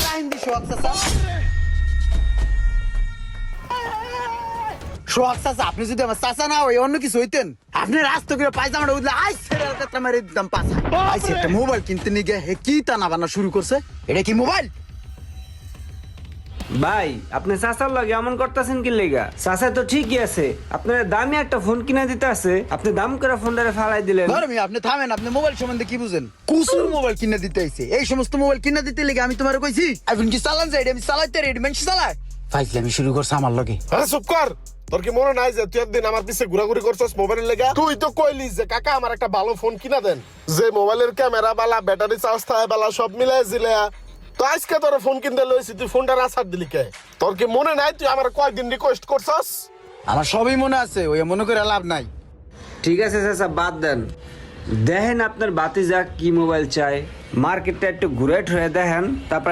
রাহিন দি সোহাগ চাচা সোহাগ চাচা আপনি যদি আমার চাচা না হয় অন্য কিছু হইতেন আপনি রাস্তা করে পায়জামাটা উঠলে আই ছেড়ে কথা মেরে দিতাম পাশা আইসি একটা মোবাইল কিনতে নিয়ে গিয়ে হে কি টানা বানা শুরু করছে এটা কি মোবাইল ভাই আপনি চাচার লগে এমন করতেছেন কি লেগা? চাচা তো ঠিকই আছে, আপনার দামি একটা ফোন কিনে দিতে আছে, আপনি দাম করে ফোনটারে ফালাই দিলেন। ধর্মী আপনি থামেন, আপনি মোবাইল সম্বন্ধে কি বুঝেন? কুসুর মোবাইল কিনে দিতে আইছে। এই সমস্ত মোবাইল কিনে দিতে লেগে আমি তোমারে কইছি আইফোন কি চালান যাই আমি চালাইতে রেডি মানুষ চালায় ফাইজলামি শুরু করছে আমার লগে। আরে চুপ কর, তোর কি মনে নাই যে তুই একদিন আমার পিছে ঘোরাঘুরি করছস মোবাইলের লেগা? তুই তো কইলি যে কাকা আমার একটা ভালো ফোন কিনা দেন, যে মোবাইলের ক্যামেরা বালা, ব্যাটারি চার্জ থাকে বালা, সব মিলাই জিলা। তো আজকে তোর ফোন কিনতে লইছি, তুই ফোনটা রাসার দিলি কে? তোর কি মনে নাই তুই আমার কয়েকদিন রিকোয়েস্ট করছস? আমার সবই মনে আছে, ওই মনে করে লাভ নাই। ঠিক আছে চাচা বাদ দেন, দেখেন আপনার বাতিজা কি মোবাইল চাই, মার্কেটটা একটু ঘুরে ঠুরে দেখেন, তারপর